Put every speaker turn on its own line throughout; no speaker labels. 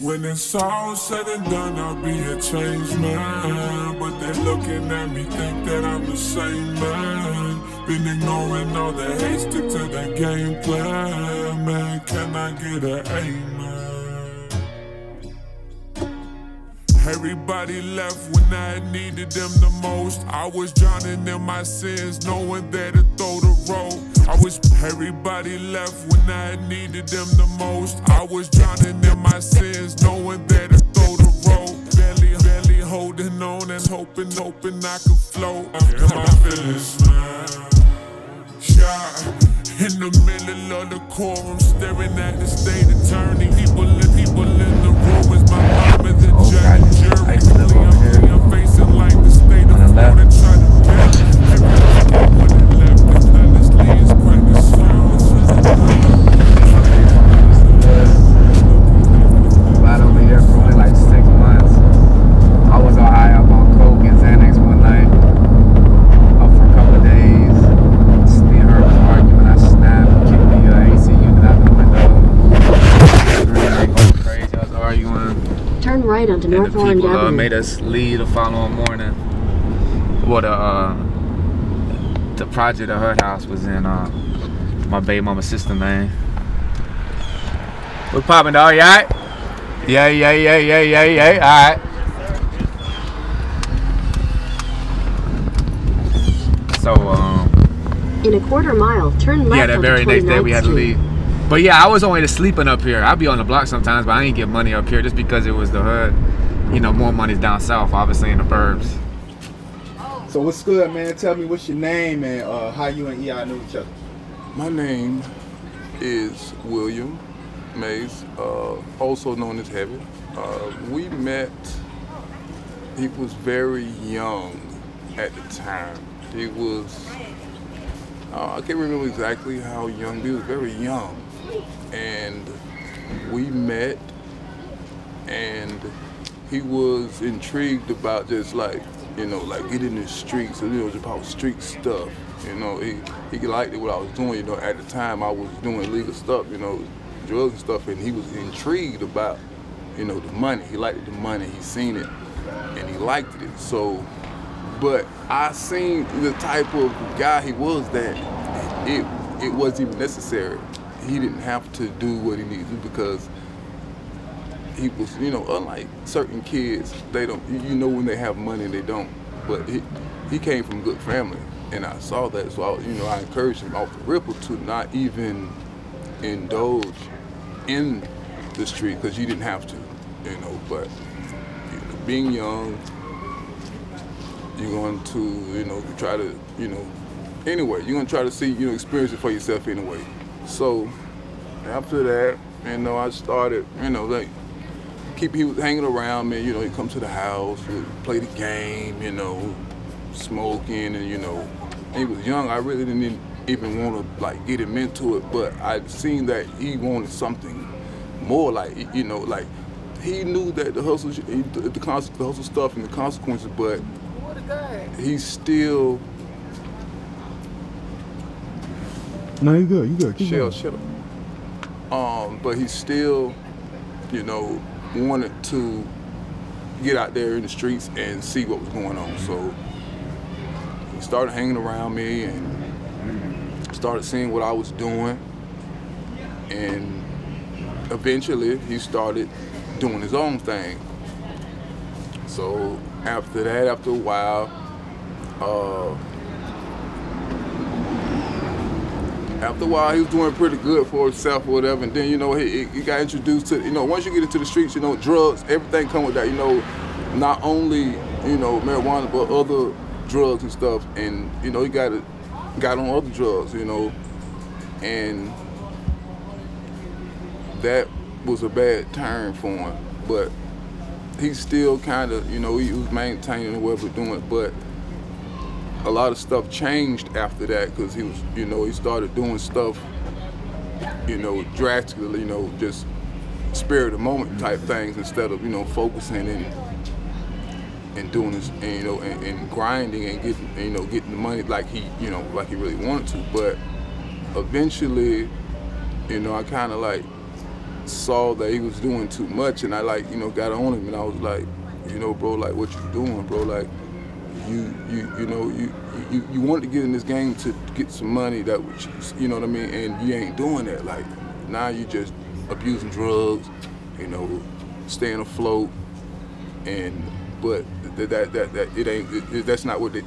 When it's all said and done, I'll be a changed man. But they looking at me, think that I'm the same man. Been ignoring all the hate, stick to the game plan. Man, can I get an amen? Everybody left when I needed them the most. I was drowning in my sins, no one there to throw the rope. Everybody left when I needed them the most. I was drowning in my sins, no one there to throw the rope. Barely holding on and hoping I could float. And my feelings, man, shot in the middle of the courtroom, staring at the state attorney. People in the room is my mom and the judge and jury. I'm facing like the state of Florida, trying to get everything left. And honestly, it's quite the
Right over here for only like 6 months. I was all high up on coke and Xanax one night. Up for a couple of days. Me and her was arguing. I snapped, kicked the AC unit out the window. Going crazy. I was arguing.
Turn right onto North
Orange
Avenue.
People made us leave the following morning. Well, the project of her house was in my baby mama's sister, man. What's poppin', dog? You alright? Yeah. Alright. So,
In a quarter mile, turn left.
yeah, that very next day we had to leave. But yeah, I was only sleeping up here. I'd be on the block sometimes, but I ain't get money up here just because it was the hood. You know, more money's down south, obviously, in the burbs.
So what's good, man? Tell me what's your name and how you and EI knew each other.
My name is William Mays, also known as Heavy. We met, he was very young at the time. He was, I can't remember exactly how young, but he was very young. And we met, and he was intrigued about just like, you know, like getting in the streets, you know, just about street stuff. You know, he liked what I was doing. You know, at the time I was doing illegal stuff, you know, drugs and stuff, and he was intrigued about, you know, the money. He liked the money. He seen it, and he liked it. So, but I seen the type of guy he was that it wasn't even necessary. He didn't have to do what he needed to because he was, you know, unlike certain kids, they don't, you know, when they have money, they don't. But he came from a good family, and I saw that, so I encouraged him off the ripple to not even indulge in the street because you didn't have to, you know. But you know, being young, you're going to, you know, try to, you know, anyway, you're going to try to see, you know, experience it for yourself anyway. So after that, you know, I started, you know, like, he was hanging around me, you know, he'd come to the house, we'd play the game, you know, smoking, and, you know, when he was young, I really didn't even want to, like, get him into it, but I'd seen that he wanted something more, like, you know, like, he knew that the hustle, the hustle stuff and the consequences, but he still...
No, you good.
Shut up. But he still, you know, wanted to get out there in the streets and see what was going on. So he started hanging around me and started seeing what I was doing. And eventually he started doing his own thing. So after that, after a while, he was doing pretty good for himself or whatever, and then, you know, he got introduced to, you know, once you get into the streets, you know, drugs, everything come with that, you know, not only, you know, marijuana, but other drugs and stuff, and, you know, he got on other drugs, you know, and that was a bad turn for him, but he still kind of, you know, he was maintaining whatever doing it, but a lot of stuff changed after that because he was, you know, he started doing stuff, you know, drastically, you know, just spur of the moment type things instead of, you know, focusing and doing this, and, you know, and grinding and getting, you know, getting the money like he, you know, like he really wanted to. But eventually, you know, I kind of like saw that he was doing too much, and I like, you know, got on him, and I was like, you know, bro, like, what you doing, bro? Like, you wanted to get in this game to get some money that was, you know what I mean, and you ain't doing that. Like, now you just abusing drugs, you know, staying afloat, and but that it ain't, that's not what you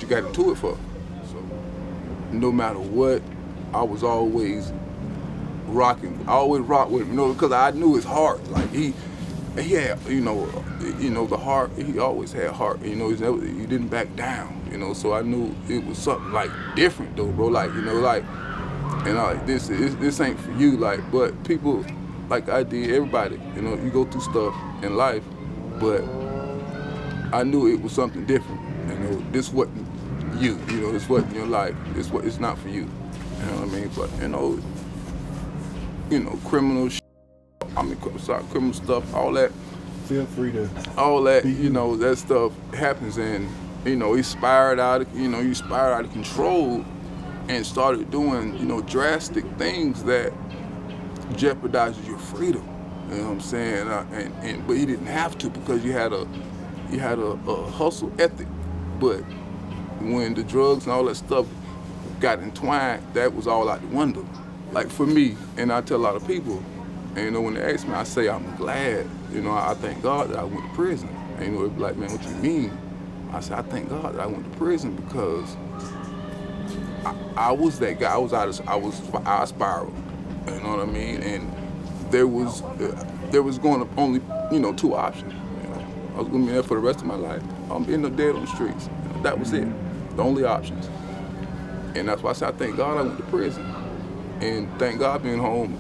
got into it for. So no matter what, I was always rocking. I always rock with him, you know, because I knew his heart. Like he had, you know, the heart. He always had heart. You know, he didn't back down. You know, so I knew it was something like different though, bro. Like, you know, like, and I like this ain't for you. Like, but people, like I did, everybody, you know, you go through stuff in life, but I knew it was something different. You know, this wasn't you. You know, this wasn't your life. It's not for you. You know what I mean? But you know, criminal shit. I mean, criminal stuff, all that.
Feel free to.
All that, you know, that stuff happens, and you know, he spiraled out of control, and started doing, you know, drastic things that jeopardizes your freedom. You know what I'm saying? But he didn't have to, because you had a hustle ethic. But when the drugs and all that stuff got entwined, that was all out the window. Like for me, and I tell a lot of people, and you know, when they ask me, I say I'm glad. You know, I thank God that I went to prison. And you know, they be like, man, what you mean? I said, I thank God that I went to prison, because I was that guy. I spiraled. You know what I mean? And there was going to only, you know, two options. You know, I was going to be there for the rest of my life. I'm being dead on the streets. You know, that was it. The only options. And that's why I said, I thank God I went to prison. And thank God being home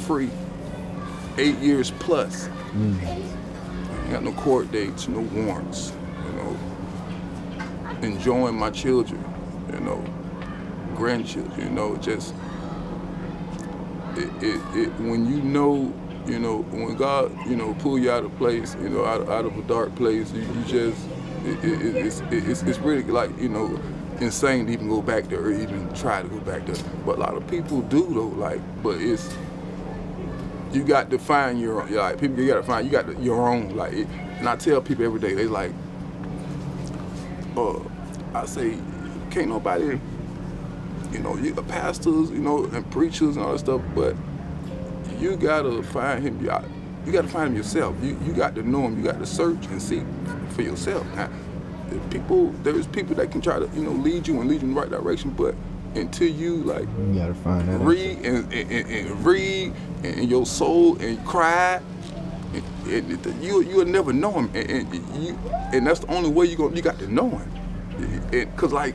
free 8 years plus. Ain't got no court dates, no warrants, you know. Enjoying my children, you know, grandchildren, you know, just when you know, when God, you know, pull you out of place, you know, out of a dark place, you just it's really like, you know, insane to even go back there or even try to go back there. But a lot of people do though, like, but it's, you got to find your own, like, people, you got to find, your own, like, and I tell people every day, they like, I say, can't nobody, you know, you pastors, you know, and preachers and all that stuff, but you gotta find him, you gotta find him yourself. You got to know him, you got to search and seek for yourself. Now, there's people that can try to, you know, lead you in the right direction, but until you like
you gotta find that
read and read and your soul and cry, and you'll never know him, and that's the only way you got to know him. Cause like,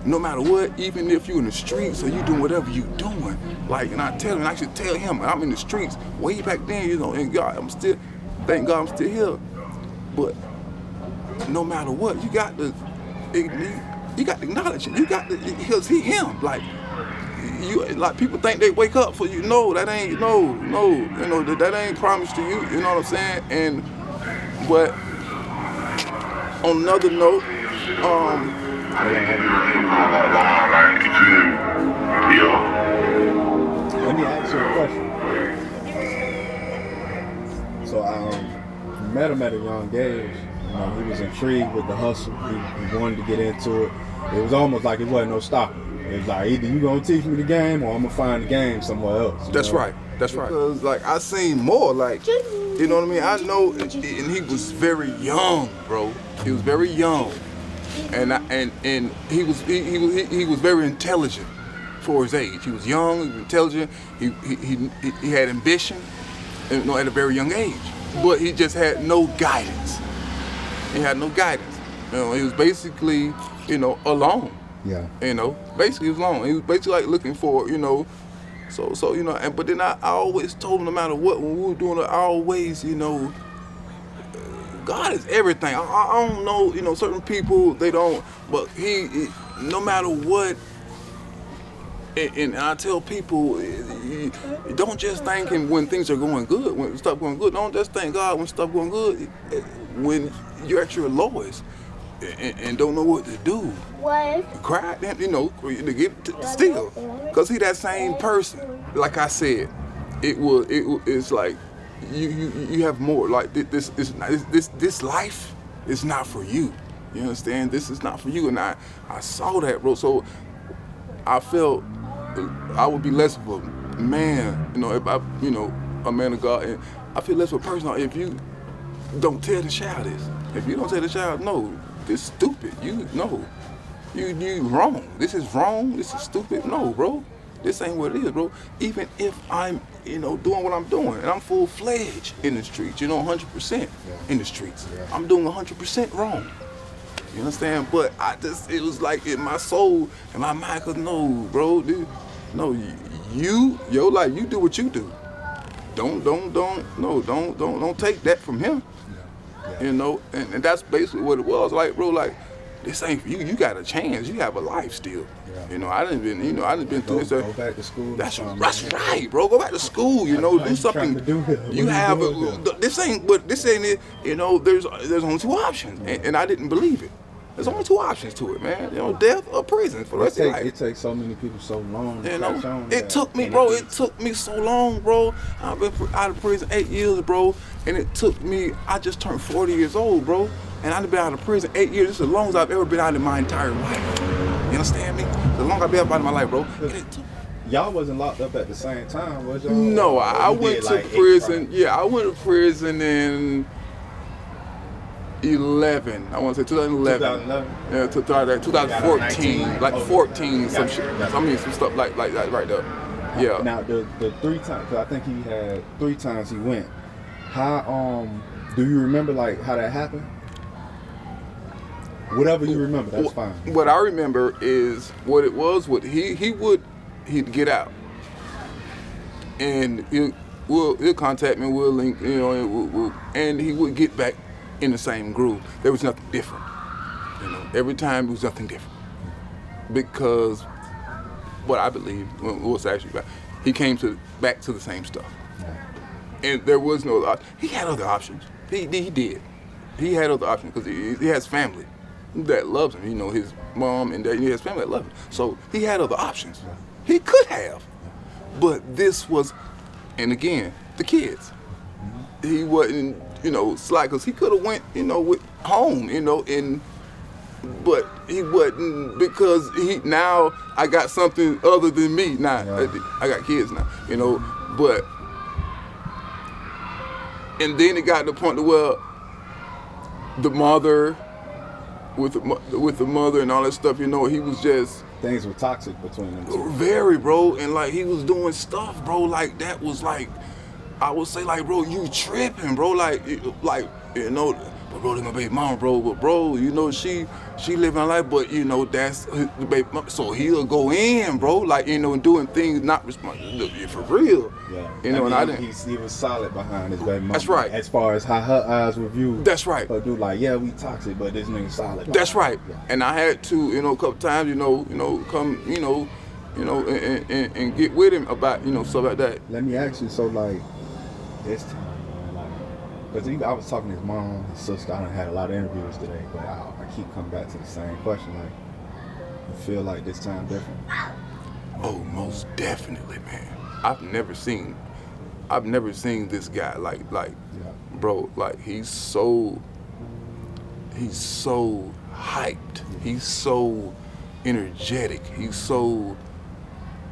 no matter what, even if you're in the streets or you doing whatever you doing, like, and I tell him, and I should tell him, I'm in the streets way back then, you know, and God, thank God I'm still here. But no matter what, you got to acknowledge him. You got to, because he him. Like, like people think they wake up for you. No, that ain't, you know, that ain't promised to you. You know what I'm saying? But on another note,
let me ask you a question. So I met him at a young age. You know, he was intrigued with the hustle. He wanted to get into it. It was almost like it wasn't no stopping. It was like, either you gonna teach me the game or I'm gonna find the game somewhere else.
That's right. That's right. Because like I seen more, like, you know what I mean? I know, and he was very young, bro. He was very young, and he was very intelligent for his age. He was young, he was intelligent. He had ambition, you know, at a very young age. But he just had no guidance. He had no guidance. You know, he was basically, you know, alone.
Yeah.
You know, basically he was alone. He was basically like looking for, you know, so you know, but then I always told him no matter what, when we were doing it, I always, you know, God is everything. I don't know, you know, certain people, they don't, but he no matter what, and I tell people, don't just thank him when things are going good, when stuff going good. Don't just thank God when stuff going good. When you're at your lowest and don't know what to do. Cry, you know, to get still, cause he that same person. Like I said, it's like you have more. Like this life is not for you. You understand? This is not for you, and I saw that, bro. So I felt I would be less of a man, you know, if I, you know, a man of God, and I feel less of a person if you don't tell the child this. If you don't tell the child, no, this is stupid. You wrong. This is wrong. This is stupid. No, bro. This ain't what it is, bro. Even if I'm, you know, doing what I'm doing, and I'm full-fledged in the streets, you know, 100% in the streets. Yeah. I'm doing 100% wrong. You understand? But it was like in my soul and my mind, cause no, bro, dude, no, your life, you do what you do. Don't take that from him. Yeah. You know, and that's basically what it was. Like, bro, like, this ain't for you. You got a chance. You have a life still. Yeah. You know, I done been through this.
Go back to school.
That's right, bro. Go back to school. You know, do something. You have this ain't it. You know, there's only two options, and I didn't believe it. There's only two options to it, man. You know, death or prison for the rest of life.
It takes so many people so long.
You know, it took me, bro. It took me so long, bro. I've been out of prison 8 years, bro, and it took me. I just turned 40 years old, bro, and I've been out of prison 8 years. This is as long as I've ever been out in my entire life. You understand me? The longer I've been out in my life, bro. And it took.
Y'all wasn't locked up at the same time, was y'all?
No, I went to prison. Yeah, I went to prison in 11. I want to say 2011.
2011?
Yeah, 2014. Like 14, some shit. I mean, some stuff like that right there. Yeah.
Now, the 3 times, because I think he had 3 times he went. How, do you remember, like, how that happened? Whatever you remember, that's fine.
What I remember is what it was. He'd get out, and he'll contact me. We'll link, you know, and he would get back in the same groove. There was nothing different. You know, every time it was nothing different. Because what I believe, what's actually about, he came back to the same stuff. And there was no, he had other options. He did. He had other options because he has family that loves him. You know, his mom and dad, he has family that love him. So he had other options. He could have. But this was, and again, the kids. He wasn't, you know, slack, because he could have went, you know, with home, you know, but he wasn't, because now I got something other than me. Now, I got kids now, you know, but, and then it got to the point where the mother, with the mother and all that stuff, you know, he was just,
things were toxic between them two.
Very, bro, and like he was doing stuff, bro, like that was like, I would say, like, bro, you tripping, bro, like, you know, but bro, my baby mama, bro, but bro, you know, she living her life, but you know, that's the baby mama, so he'll go in, bro, like, you know, and doing things not responsible, for real. Yeah. You know, and I didn't.
He was solid behind his baby mama.
That's right.
As far as how her eyes were viewed.
That's right.
But dude, like, yeah, we toxic, but this nigga solid.
That's right. Yeah. And I had to, you know, a couple times, you know, come, you know, and get with him about, you know, stuff like that.
Let me ask you, so like, this time, man, like, because I was talking to his mom, his sister. I done had a lot of interviews today, but I keep coming back to the same question. Like, you feel like this time different?
Oh, most definitely, man. I've never seen this guy like, bro. Like he's so hyped. He's so energetic. He's so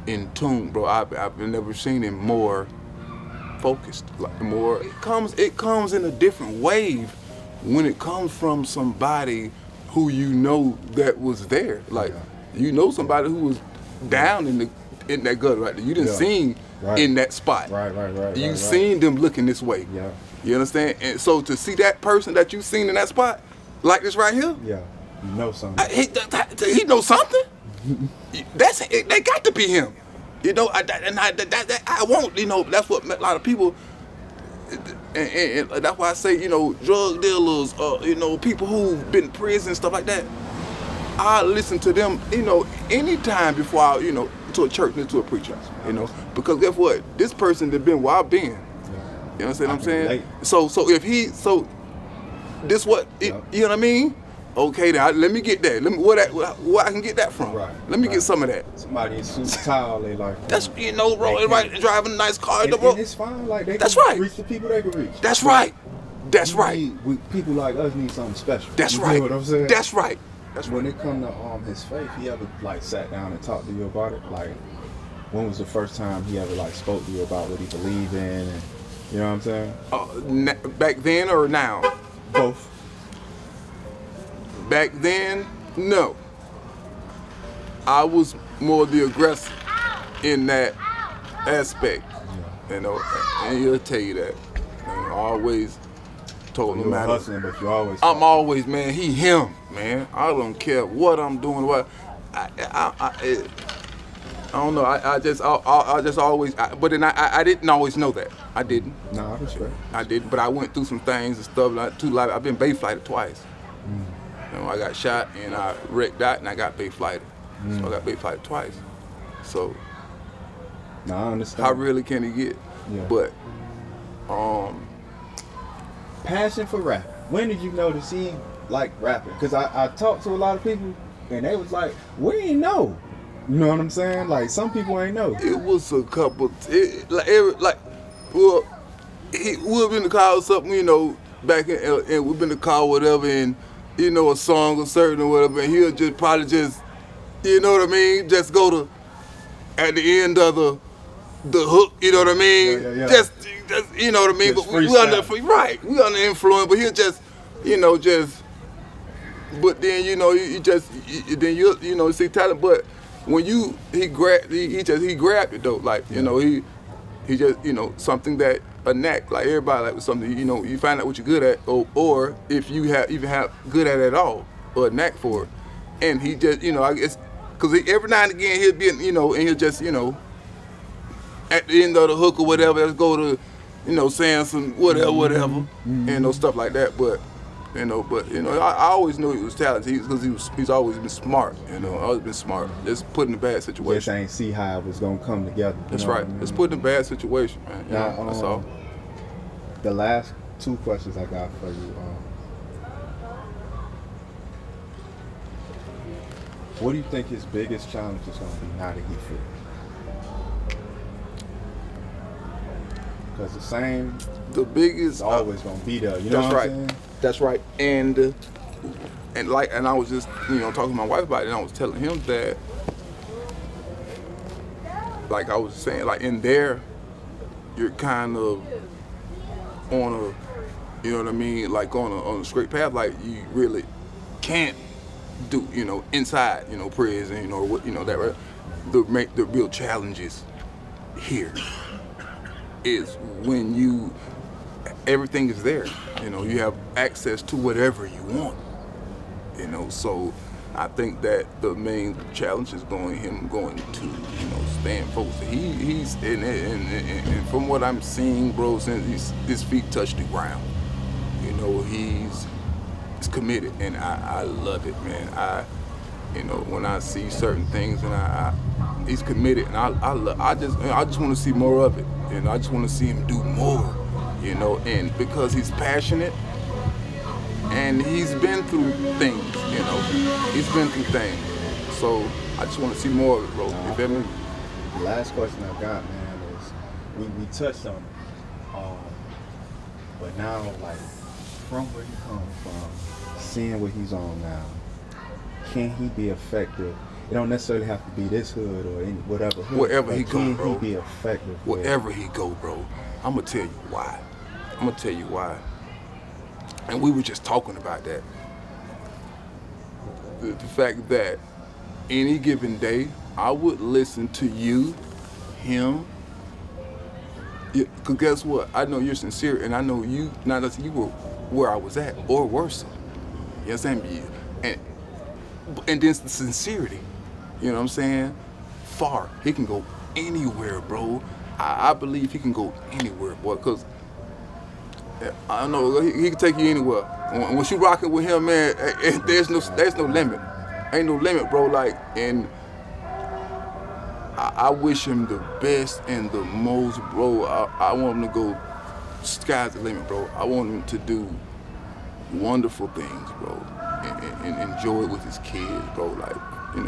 in tune, bro. I've never seen him more focused, like more. It comes in a different wave when it comes from somebody who you know that was there. Like you know somebody who was down in that gutter right there. You didn't see in that spot.
Right.
You seen them looking this way.
Yeah.
You understand? And so to see that person that you seen in that spot, like this right here.
Yeah. You know something.
He knows something. They got to be him. You know, I won't, you know, that's what a lot of people, and that's why I say, you know, drug dealers, you know, people who've been in prison and stuff like that, I listen to them, you know, anytime before I, you know, to a church and to a preacher, you know, because guess what? This person that been where I've been. You understand what I'm saying? So this what
Yep.
you know what I mean? Okay, then let me get that. Let me where I can get that from.
Right,
Let me
right.
get some of that.
Somebody in suit and towel, they like.
That's bro.
They
Right,
can't-
driving a nice car.
and
bro.
it's fine. Like they
That's
can
right.
reach the people they can reach.
That's right. That's right.
People like us need something special.
That's
You
right.
know what I'm saying?
That's right. That's
When
right.
it come to his faith, he ever like sat down and talked to you about it? Like, when was the first time he ever like spoke to you about what he believed in? And you know what I'm saying?
Back then or now?
Both.
Back then, no. I was more the aggressor in that aspect. You know, and he'll tell you that. And I always told him,
You were
no matter.
hustling, but you always.
I'm always, man, him, man. I don't care what I'm doing, what. I don't know. I just always. But then I didn't always know that. I didn't.
Nah, I respect.
I didn't. But I went through some things and stuff. I've been bay flighted twice. You know, I got shot and I wrecked out and I got bay flighted. So I got bay flighted twice. So
Nah, I understand.
how really can it get?
Yeah.
But
Passion for rap. When did you notice he like rapping? Because I talked to a lot of people and they was like, we ain't know. You know what I'm saying? Like some people ain't know.
it was a couple. We'll be in the car or something, you know, back in, and we've been in the car or whatever, and you know, a song or certain or whatever, and he'll just probably just, you know what I mean, just go to at the end of the hook, you know what I mean?
Yeah.
Just you know what I mean?
Just
But we
freestyle.
we under influence, but he'll just, you know, but then you know then you see talent, but when he grabbed it though, like you know he just, you know, something that a knack, like everybody, like something, you know, you find out what you're good at, or if you have good at it at all, or a knack for it. And he just, you know, I guess, because every now and again he'll be, you know, and he'll just, you know, at the end of the hook or whatever, let's go to, you know, saying some whatever, you know, stuff like that. But I always knew he was talented because he's always been smart, you know, always been smart. Just put in a bad
Just
situation.
ain't see how it was gonna come together. You
That's
know
right.
what I mean?
Just put in a bad situation, man. You
Now,
know, that's all.
The last two questions I got for you. What do you think his biggest challenge is gonna be now that he fit? Because the same
The biggest
is always gonna be there. You know
That's
what
right.
I'm saying?
That's right. And I was just, you know, talking to my wife about it, and I was telling him that, like I was saying, like in there, you're kind of on a, you know what I mean, like on a straight path, like you really can't do, you know, inside, you know, prison, you know, what, you know, that right. The real challenges here is when everything is there. You know, you have access to whatever you want. You know, so I think that the main challenge is going to, you know, staying focused. He's and from what I'm seeing, bro, since his feet touch the ground, you know, he's committed, and I love it, man. You know, when I see certain things, and he's committed, and I just want to see more of it. You know, I just want to see him do more. You know, and because he's passionate, and he's been through things. You know, he's been through things. So I just want to see more of it, bro. You feel me?
The last question I got, man, is we touched on it, but now, like, from where he comes from, seeing what he's on now, can he be effective? It don't necessarily have to be this hood or any whatever hood.
Wherever
but
he go,
can
bro.
he be effective?
Wherever he go, bro. I'm gonna tell you why. And we were just talking about that. The fact that any given day, I would listen to you, him. Cause guess what? I know you're sincere, and I know you. Now that you were where I was at, or worse. You know what I'm saying? And then the sincerity. You know what I'm saying? Far. He can go anywhere, bro. I believe he can go anywhere, boy. Cause I don't know, he can take you anywhere. Once you rocking with him, man, there's no limit. Ain't no limit, bro. Like, and I wish him the best and the most, bro. I want him to go sky's the limit, bro. I want him to do wonderful things, bro, and enjoy it with his kids, bro. Like,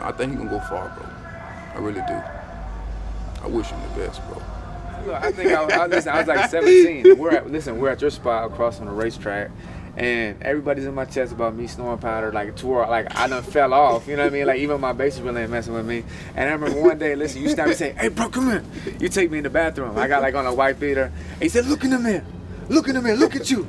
I think he can go far, bro. I really do. I wish him the best, bro.
I think I was like 17. We're at your spot across on the racetrack, and everybody's in my chest about me snoring powder, like Taurell, like I done fell off. You know what I mean? Like even my bassist really ain't messing with me. And I remember one day, listen, you stop me and say, "Hey, bro, come here." You take me in the bathroom. I got like on a white beater. And he said, "Look in the mirror. Look in the mirror. Look at you.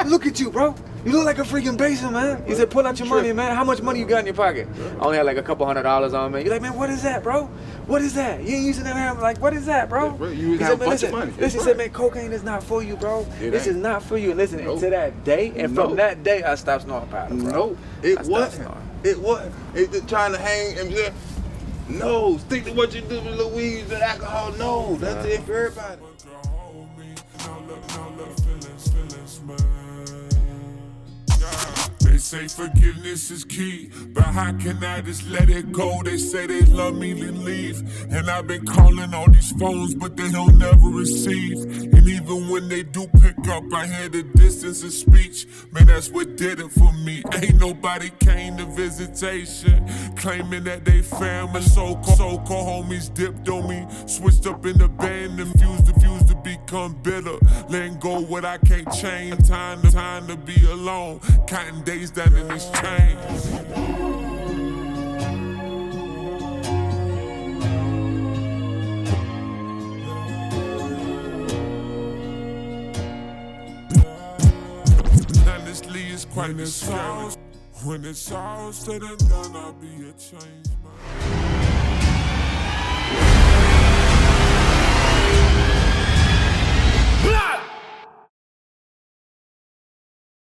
Look at you, bro. You look like a freaking bassist, man." He said, "Pull out your money, man. How much money you got in your pocket?" I only had like a couple $100 on me. You're like, "Man, what is that, bro? What is that? You ain't using that." I'm like, "What is that, bro?"
Yeah, you
he
have
said,
a bunch of money.
Listen, he said, "Man, cocaine is not for you, bro. This is not for you." And listen,
Nope.
to that day, and from that day, I stopped snorting powder, bro.
No, it wasn't. It wasn't. It trying to hang and just, no, stick to what you do with Louise and alcohol. No, that's it for everybody.
They say forgiveness is key, but how can I just let it go? They say they love me, then leave. And I've been calling all these phones, but they don't never receive. And even when they do pick up, I hear the distance of speech. Man, that's what did it for me. Ain't nobody came to visitation, claiming that they family. So-called homies dipped on me, switched up in the band and fused to become bitter. Letting go what I can't change. Time to be alone. Counting days down in these chains. Honestly, it's quite scary. When it's all said and done, I'll be a changed man.